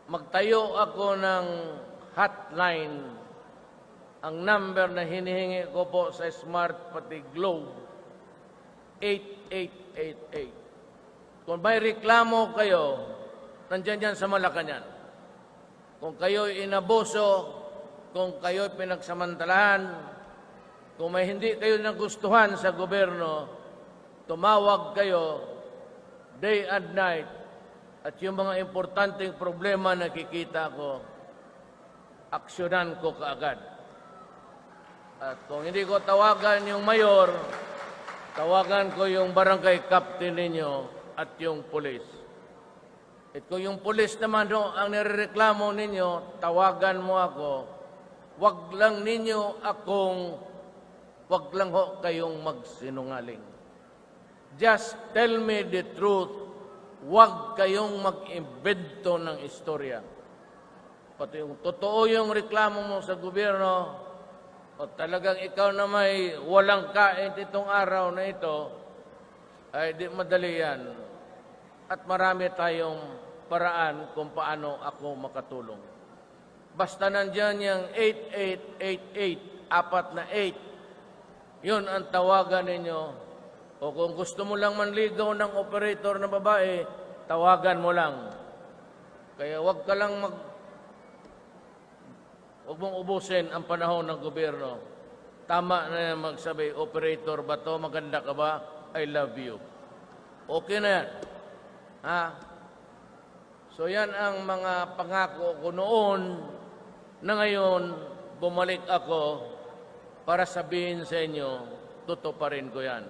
magtayo ako ng hotline. Ang number na hinihingi ko po sa Smart pati Globe, 8888. Kung may reklamo kayo, nandiyan yan sa Malacanang. Kung kayo'y inabuso, kung kayo'y pinagsamantalahan, kung may hindi kayo nagustuhan sa gobyerno, tumawag kayo day and night. At yung mga importanteng problema na nakikita ko, aksyonan ko kaagad. At kung hindi ko tawagan yung mayor, tawagan ko yung barangay captain ninyo at yung pulis. At kung yung pulis naman ang nirereklamo ninyo, tawagan mo ako. Wag lang kayong magsinungaling. Just tell me the truth. Wag kayong mag-imbento ng istorya. Pati yung totoo yung reklamo mo sa gobyerno, o talagang ikaw na may walang kain itong araw na ito, ay di madali yan. At marami tayong paraan kung paano ako makatulong. Basta nandyan yung 8888, 4 na 8. Yun ang tawagan ninyo. O kung gusto mo lang manligaw ng operator na babae, tawagan mo lang. Kaya wag mong ubusin ang panahon ng gobyerno. Tama na magsabi, operator ba to? Maganda ka ba? I love you. Okay na yan. Ha? So yan ang mga pangako ko noon na ngayon bumalik ako para sabihin sa inyo, tutuparin ko yan.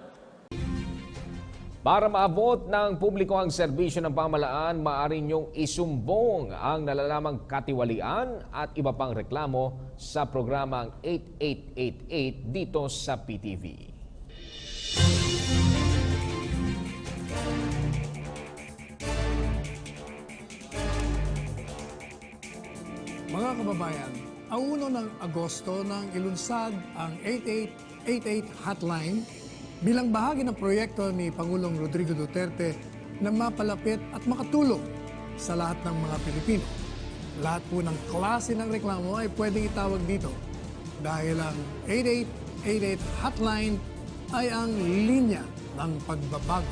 Para maabot ng publiko ang serbisyo ng pamahalaan, maaari niyong isumbong ang nalalamang katiwalian at iba pang reklamo sa programang 8888 dito sa PTV. Mga kababayan, ang 1 ng Agosto nang ilunsad ang 8888 hotline bilang bahagi ng proyekto ni Pangulong Rodrigo Duterte na mapalapit at makatulong sa lahat ng mga Pilipino. Lahat po ng klase ng reklamo ay pwedeng itawag dito dahil ang 8888 hotline ay ang linya ng pagbabago.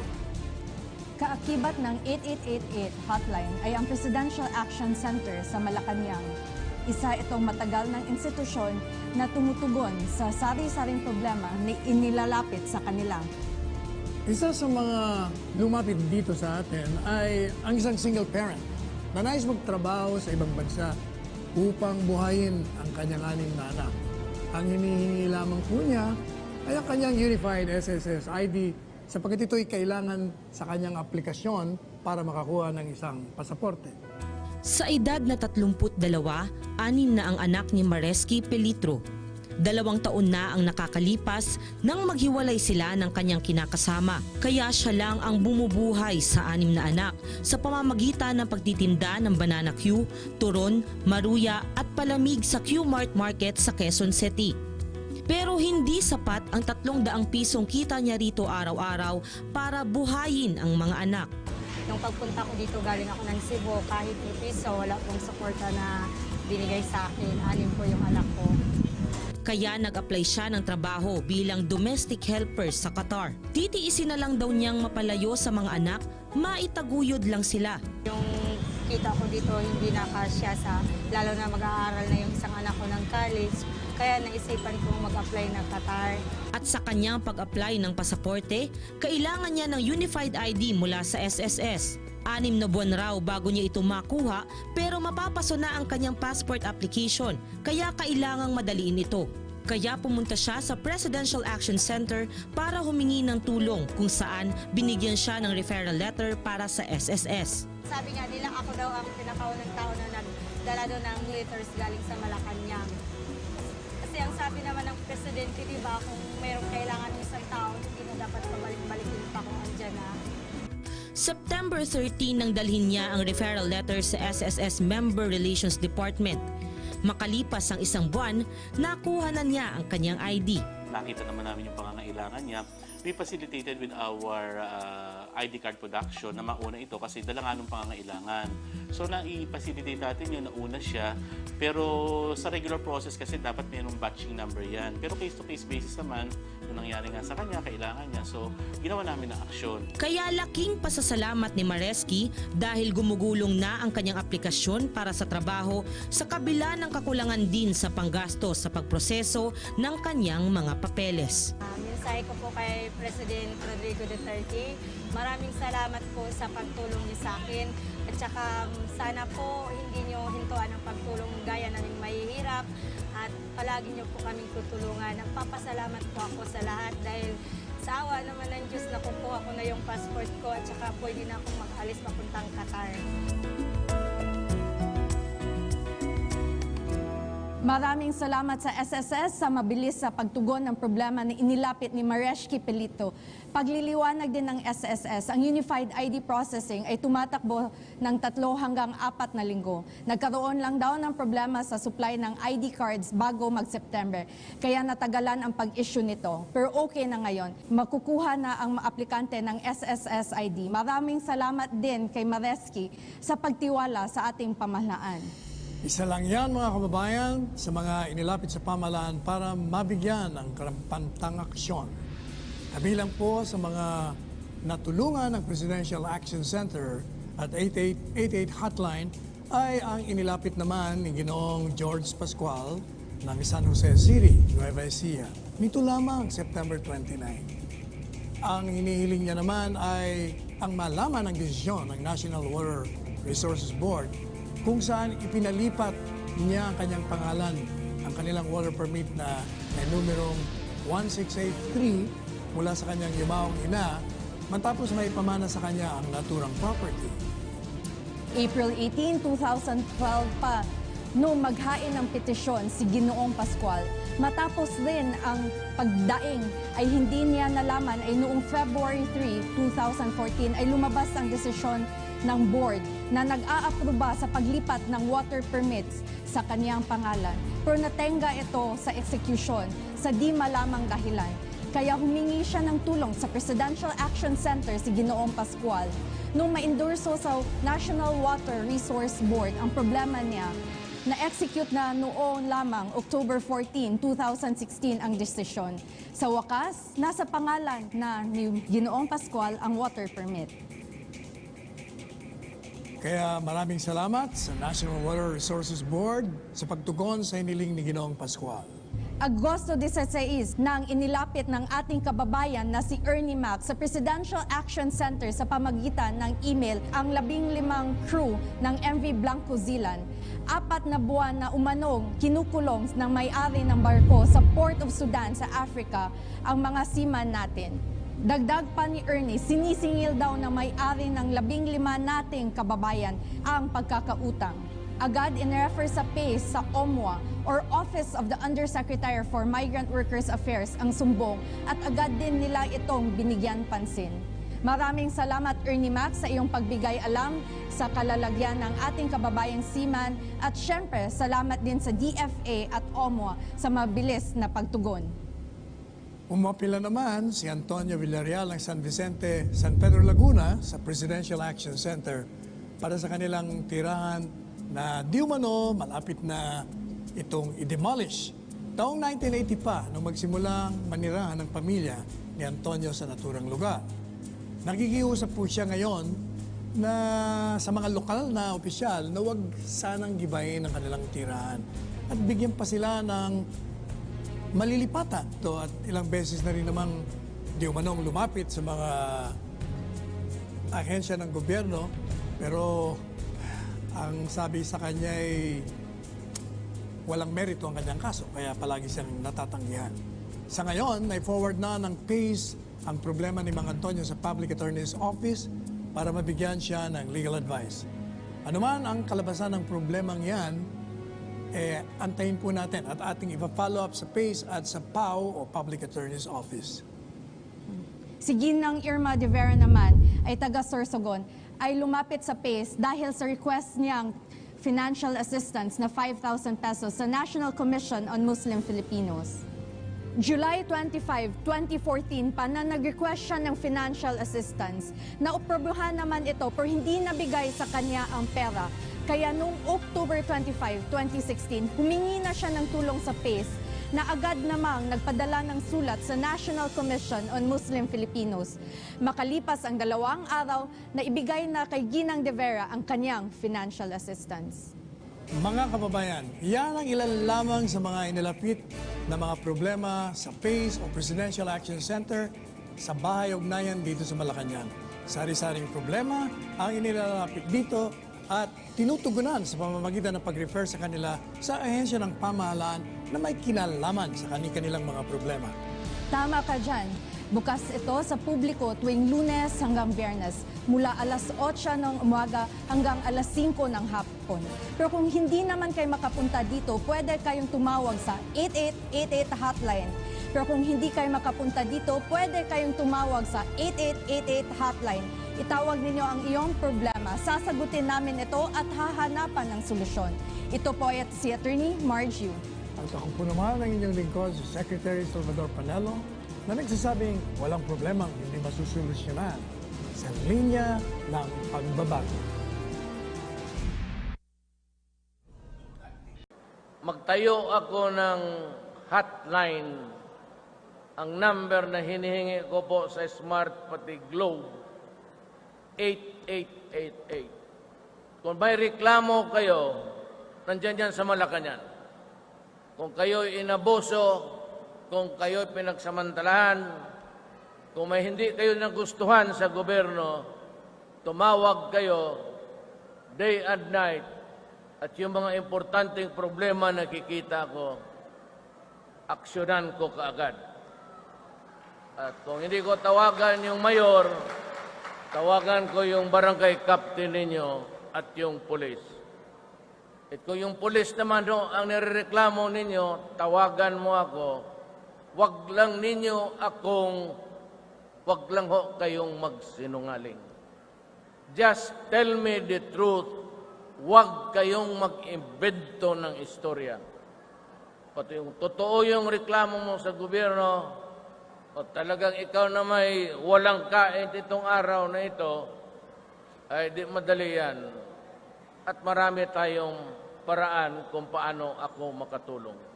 Kaakibat ng 8888 hotline ay ang Presidential Action Center sa Malacanang. Isa itong matagal ng institusyon na tumutugon sa sari-saring problema na inilalapit sa kanila. Isa sa mga lumapit dito sa atin ay ang isang single parent na nais magtrabaho sa ibang bansa upang buhayin ang kanyang 6 na anak. Ang hinihingi lamang po niya ay ang kanyang Unified SSS ID sapagkat ito'y kailangan sa kanyang aplikasyon para makakuha ng isang pasaporte. Sa edad na 32, 6 na ang anak ni Maresky Pelitro. 2 taon na ang nakakalipas nang maghiwalay sila ng kanyang kinakasama. Kaya siya lang ang bumubuhay sa 6 na anak sa pamamagitan ng pagtitinda ng banana Q, turon, maruya at palamig sa Q-Mart Market sa Quezon City. Pero hindi sapat ang 300 pisong kita niya rito araw-araw para buhayin ang mga anak. Nung pagpunta ko dito, galing ako ng Cebu, kahit ni piso, wala pong suporta na binigay sa akin. 6 po yung anak ko. Kaya nag-apply siya ng trabaho bilang domestic helper sa Qatar. Titiisin na lang daw niyang mapalayo sa mga anak, maitaguyod lang sila. Yung kita ko dito, hindi nakasya sa, lalo na mag-aaral na yung isang anak ko ng college. Kaya naisipan kong mag-apply ng Qatar. At sa kanyang pag-apply ng pasaporte, kailangan niya ng Unified ID mula sa SSS. 6 na buwan raw bago niya ito makuha, pero mapapaso na ang kanyang passport application, kaya kailangang madaliin ito. Kaya pumunta siya sa Presidential Action Center para humingi ng tulong kung saan binigyan siya ng referral letter para sa SSS. Sabi nga nila, ako daw ang pinakaunang tao na nagdala doon ng letters galing sa Malacanang. Kasi ang sabi naman ng presidente, di ba, kung mayroong kailangan ng isang tao, hindi na dapat pabalik-balikin pa kung andyan na. September 13 nang dalhin niya ang referral letter sa SSS Member Relations Department. Makalipas ang 1 buwan, nakuha na niya ang kanyang ID. Nakita naman namin yung pangangailangan niya. We facilitated with our ID card production na mauna ito kasi dala nga ng pangangailangan. So na-facilitate natin yun, nauna siya. Pero sa regular process kasi dapat mayroong batching number yan. Pero case-to-case basis naman, yung nangyari nga sa kanya, kailangan niya. So ginawa namin ng aksyon. Kaya laking pasasalamat ni Mareski dahil gumugulong na ang kanyang aplikasyon para sa trabaho sa kabila ng kakulangan din sa panggastos sa pagproseso ng kanyang mga papeles. Mensahe ko po kay President Rodrigo Duterte, maraming salamat po sa pagtulong niyo sa akin at saka sana po hindi niyo hintuan ang pagtulong gaya naming mahihirap at palagi niyo po kaming tutulungan. Nagpapasalamat po ako sa lahat dahil sa awa naman ng Diyos nakukuha ko na yung passport ko at saka pwede na akong mag-alis papuntang Qatar. Maraming salamat sa SSS sa mabilis sa pagtugon ng problema na inilapit ni Mareski Pelitro. Pagliliwanag din ng SSS, ang Unified ID Processing ay tumatakbo ng 3 hanggang 4 na linggo. Nagkaroon lang daw ng problema sa supply ng ID cards bago mag-September, kaya natagalan ang pag-issue nito. Pero okay na ngayon, makukuha na ang aplikante ng SSS ID. Maraming salamat din kay Mareski sa pagtiwala sa ating pamahalaan. Isa lang yan mga kababayan sa mga inilapit sa pamahalaan para mabigyan ng karampatang aksyon. Kabilang po sa mga natulungan ng Presidential Action Center at 8888 hotline ay ang inilapit naman ni Ginoong George Pascual ng San Jose City, Nueva Ecija. Nito lamang September 29. Ang hinihiling niya naman ay ang malaman ng desisyon ng National Water Resources Board kung saan ipinalipat niya ang kanyang pangalan, ang kanilang water permit na may numerong 1683 mula sa kanyang yumaong ina, matapos may pamana sa kanya ang naturang property. April 18, 2012 pa, noong maghain ng petisyon si Ginoong Pascual. Matapos rin ang pagdaing ay hindi niya nalaman ay noong February 3, 2014 ay lumabas ang desisyon ng board na nag-aaproba sa paglipat ng water permits sa kaniyang pangalan. Pero natenga ito sa execution sa di malamang dahilan. Kaya humingi siya ng tulong sa Presidential Action Center si Ginoong Pascual. Nung ma-endorso sa National Water Resource Board ang problema niya, na-execute na noon lamang October 14, 2016 ang desisyon. Sa wakas, nasa pangalan na ni Ginoong Pascual ang water permit. Kaya maraming salamat sa National Water Resources Board sa pagtugon sa hiniling ni Ginoong Pascual. Agosto 16 nang inilapit ng ating kababayan na si Ernie Mac sa Presidential Action Center sa pamagitan ng email ang 15 crew ng MV Blanco Zilan. 4 na buwan na umanong kinukulong ng may-ari ng barko sa Port of Sudan sa Africa ang mga seaman natin. Dagdag pa ni Ernie, sinisingil daw na may-ari ng 15 nating kababayan ang pagkakautang. Agad in-refer sa PACE sa OMWA or Office of the Undersecretary for Migrant Workers Affairs ang sumbong at agad din nila itong binigyan pansin. Maraming salamat Ernie Mac sa iyong pagbigay alam sa kalalagyan ng ating kababayang seaman at syempre salamat din sa DFA at OMWA sa mabilis na pagtugon. Umapila naman si Antonio Villarreal ng San Vicente, San Pedro Laguna sa Presidential Action Center para sa kanilang tirahan na di umano malapit na itong i-demolish. Taong 1980 pa nung magsimulang manirahan ng pamilya ni Antonio sa naturang lugar. Nakikiusap po siya ngayon na sa mga lokal na opisyal na huwag sanang gibayin ang kanilang tirahan at bigyan pa sila ng malilipatan. At ilang beses na rin namang di umanong lumapit sa mga ahensya ng gobyerno, pero ang sabi sa kanya ay walang merito ang kanyang kaso, kaya palagi siyang natatanggihan. Sa ngayon, na-forward na ng PACE ang problema ni Mang Antonio sa Public Attorney's Office para mabigyan siya ng legal advice. Ano man ang kalabasan ng problemang yan, antayin po natin at ating ipa-follow up sa PACE at sa PAO o Public Attorney's Office. Si Ginang Irma de Vera naman ay taga Sorsogon ay lumapit sa PACE dahil sa request niyang financial assistance na 5,000 pesos sa National Commission on Muslim Filipinos. July 25, 2014 pa na nag-request siya ng financial assistance. Naoprobahan naman ito pero hindi nabigay sa kanya ang pera. Kaya noong October 25, 2016, humingi na siya ng tulong sa PACE na agad namang nagpadala ng sulat sa National Commission on Muslim Filipinos. Makalipas ang 2 araw na ibigay na kay Ginang De Vera ang kanyang financial assistance. Mga kababayan, yan ang ilan lamang sa mga inilapit na mga problema sa PACE o Presidential Action Center sa Bahay Ugnayan dito sa Malacanang. Sari-saring problema ang inilalapit dito at tinutugunan sa pamamagitan ng pag-refer sa kanila sa ahensya ng pamahalaan na may kinalaman sa kanilang mga problema. Tama ka dyan. Bukas ito sa publiko tuwing Lunes hanggang Biyernes, mula alas 8 ng umaga hanggang alas 5 ng hapon. Pero kung hindi naman kayo makapunta dito, pwede kayong tumawag sa 8888 hotline. Pero kung hindi kayo makapunta dito, pwede kayong tumawag sa 8888 hotline. Itawag ninyo ang iyong problema. Sasagutin namin ito at hahanapan ng solusyon. Ito po ay si Attorney Marge Yu. At ako po naman ang inyong lingkod, si Secretary Salvador Panelo, na nagsasabing walang problemang hindi masusolusyonan sa linya ng pagbabago. Magtayo ako ng hotline. Ang number na hinihingi ko po sa Smart pati Globe, 8888. Kung may reklamo kayo, nandiyan yan sa Malacanang. Kung kayo'y inabuso, kung kayo'y pinagsamantalahan, kung may hindi kayo nagustuhan sa gobyerno, tumawag kayo day and night. At yung mga importanteng problema na nakikita ko, aksyonan ko kaagad. At kung hindi ko tawagan yung mayor, tawagan ko yung barangay captain ninyo at yung pulis. At kung yung pulis naman ang nirereklamo ninyo, tawagan mo ako. Wag lang kayong magsinungaling. Just tell me the truth. Wag kayong mag-imbento ng istorya. Pati yung totoo yung reklamo mo sa gobyerno, o talagang ikaw na may walang kain itong araw na ito, ay di madali yan. At marami tayong paraan kung paano ako makatulong.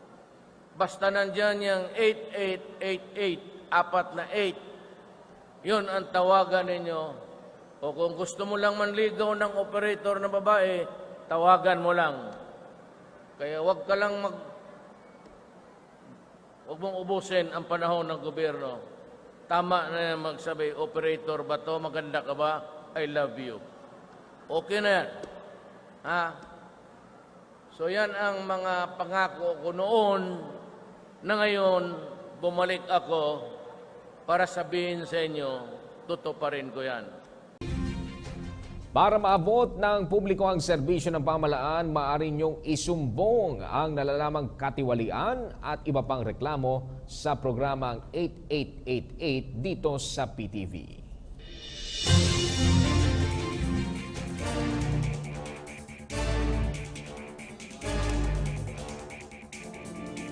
Basta nandyan yung 8888, 4 na 8. Yun ang tawagan ninyo. O kung gusto mo lang manligaw ng operator na babae, tawagan mo lang. Kaya wag mong ubusin ang panahon ng gobyerno. Tama na magsabi, operator ba to? Maganda ka ba? I love you. Okay na yan. Ha? So yan ang mga pangako ko noon na ngayon bumalik ako para sabihin sa inyo, tutuparin ko yan. Para maabot ng publiko ang serbisyo ng pamahalaan, maaari niyong isumbong ang nalalamang katiwalian at iba pang reklamo sa programang 8888 dito sa PTV.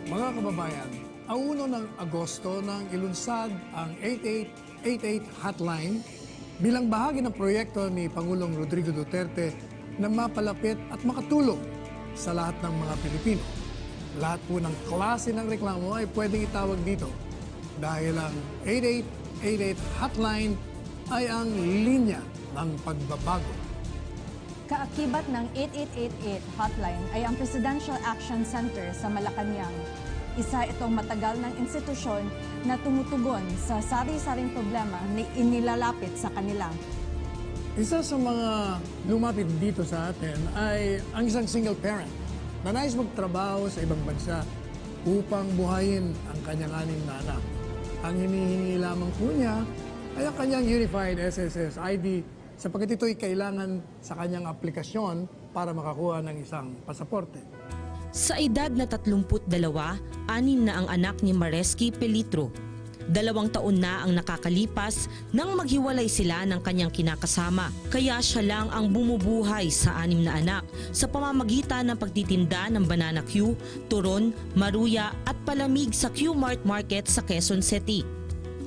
Mga kababayan, ang 1 ng Agosto nang ilunsad ang 8888 hotline bilang bahagi ng proyekto ni Pangulong Rodrigo Duterte na mapalapit at makatulong sa lahat ng mga Pilipino. Lahat po ng klase ng reklamo ay pwedeng itawag dito dahil ang 8888 hotline ay ang linya ng pagbabago. Kaakibat ng 8888 hotline ay ang Presidential Action Center sa Malacanang. Isa itong matagal ng institusyon na tumutugon sa sari-saring problema na inilalapit sa kanila. Isa sa mga lumapit dito sa atin ay ang isang single parent na nais magtrabaho sa ibang bansa upang buhayin ang kanyang 6 na anak. Ang hinihingi lamang po niya ay ang kanyang Unified SSS ID sapagkat ito'y kailangan sa kanyang aplikasyon para makakuha ng isang pasaporte. Sa edad na 32, 6 na ang anak ni Mareski Pelitro. 2 taon na ang nakakalipas nang maghiwalay sila ng kanyang kinakasama. Kaya siya lang ang bumubuhay sa 6 na anak sa pamamagitan ng pagtitinda ng banana Q, turon, maruya at palamig sa Q-Mart Market sa Quezon City.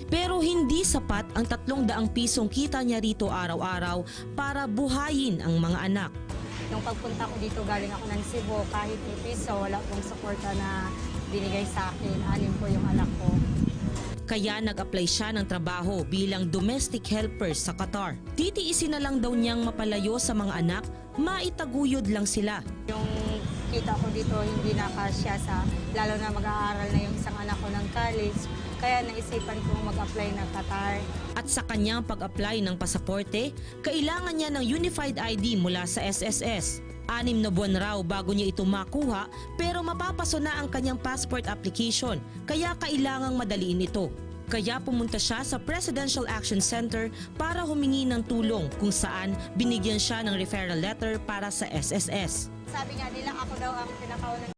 Pero hindi sapat ang 300 pisong kita niya rito araw-araw para buhayin ang mga anak. Nung pagpunta ko dito, galing ako ng Cebu, kahit may piso, wala pong suporta na binigay sa akin. 6 po yung anak ko. Kaya nag-apply siya ng trabaho bilang domestic helper sa Qatar. Titiisin na lang daw niyang mapalayo sa mga anak, maitaguyod lang sila. Yung kita ko dito, hindi nakasya sa, lalo na mag-aaral na yung isang anak ko ng college. Kaya naisipan kong mag-apply ng Qatar. At sa kanyang pag-apply ng pasaporte, kailangan niya ng Unified ID mula sa SSS. 6 na buwan raw bago niya ito makuha, pero mapapaso na ang kanyang passport application, kaya kailangang madaliin ito. Kaya pumunta siya sa Presidential Action Center para humingi ng tulong kung saan binigyan siya ng referral letter para sa SSS. Sabi nga nila, ako daw ang pinakaunang